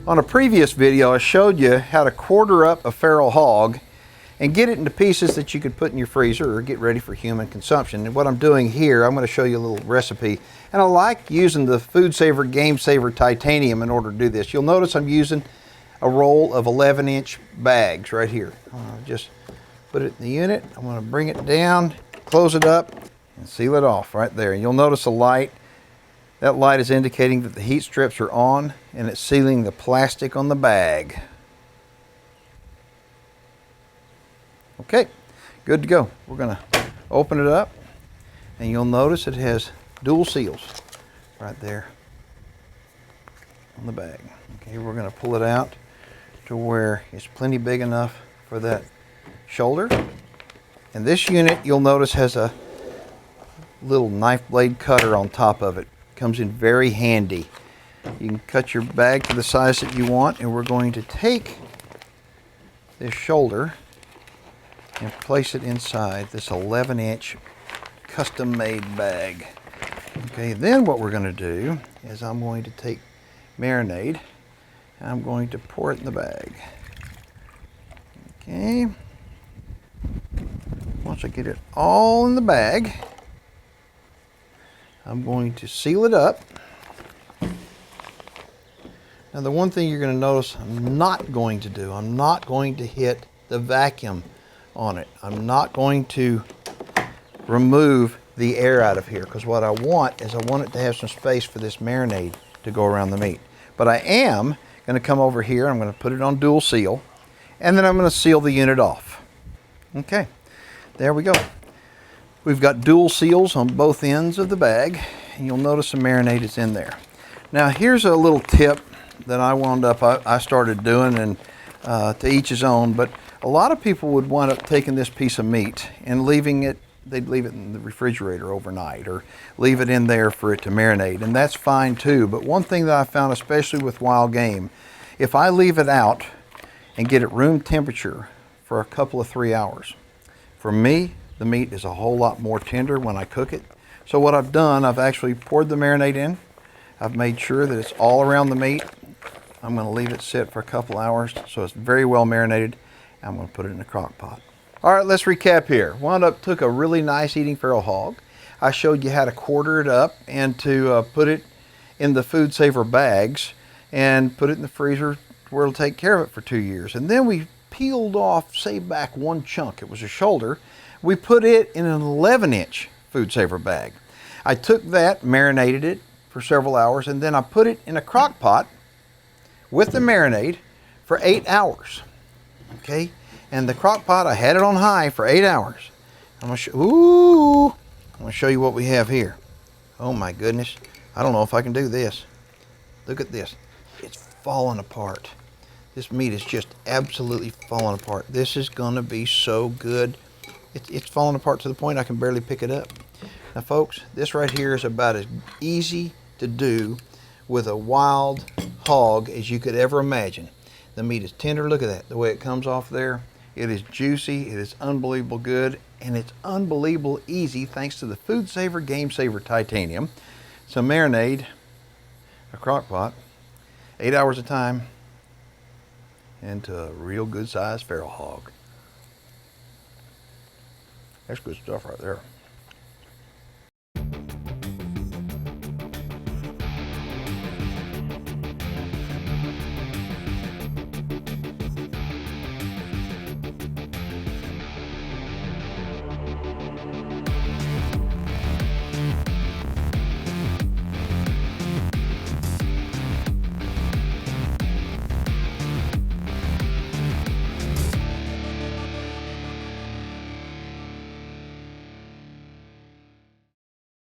On a previous video, I showed you how to quarter up a feral hog and get it into pieces that you could put in your freezer or get ready for human consumption. And what I'm doing here, I'm going to show you a little recipe. And I like using the FoodSaver GameSaver titanium in order to do this. You'll notice I'm using a roll of 11-inch bags right here. Just put it in the unit. I'm going to bring it down, close it up, and seal it off right there. And you'll notice a light. That light is indicating that the heat strips are on and it's sealing the plastic on the bag. Okay, good to go. We're going to open it up and you'll notice it has dual seals right there on the bag. Okay, we're going to pull it out to where it's plenty big enough for that shoulder. And this unit, you'll notice, has a little knife blade cutter on top of it. Comes in very handy. You can cut your bag to the size that you want, and we're going to take this shoulder and place it inside this 11-inch custom-made bag. Okay, then what we're going to do is I'm going to take marinade and I'm going to pour it in the bag. Okay. Once I get it all in the bag, I'm going to seal it up. Now the one thing you're going to notice I'm not going to do, I'm not going to hit the vacuum on it. I'm not going to remove the air out of here, because what I want is I want it to have some space for this marinade to go around the meat. But I am going to come over here, I'm going to put it on dual seal, and then I'm going to seal the unit off. Okay, there we go. We've got dual seals on both ends of the bag, and you'll notice the marinade is in there. Now here's a little tip that I started doing, and to each his own, but a lot of people would wind up taking this piece of meat and leaving it, they'd leave it in the refrigerator overnight or leave it in there for it to marinate, and that's fine too. But one thing that I found, especially with wild game, if I leave it out and get it room temperature for a couple of 3 hours, for me, the meat is a whole lot more tender when I cook it. So what I've done, I've actually poured the marinade in. I've made sure that it's all around the meat. I'm going to leave it sit for a couple hours so it's very well marinated. I'm going to put it in a crock pot. All right, let's recap here. Took a really nice eating feral hog. I showed you how to quarter it up and to put it in the FoodSaver bags and put it in the freezer where it'll take care of it for 2 years. And then we peeled off, saved back one chunk. It was a shoulder. We put it in an 11-inch FoodSaver bag. I took that, marinated it for several hours, and then I put it in a crock pot with the marinade for 8 hours. Okay, and the crock pot, I had it on high for 8 hours. I'm gonna show you what we have here. Oh my goodness, I don't know if I can do this. Look at this, it's falling apart. This meat is just absolutely falling apart. This is gonna be so good. It's falling apart to the point I can barely pick it up. Now folks, this right here is about as easy to do with a wild hog as you could ever imagine. The meat is tender, look at that, the way it comes off there. It is juicy, it is unbelievable good, and it's unbelievable easy thanks to the FoodSaver GameSaver titanium. Some marinade, a crock pot, 8 hours of time, into a real good sized feral hog. That's good stuff right there.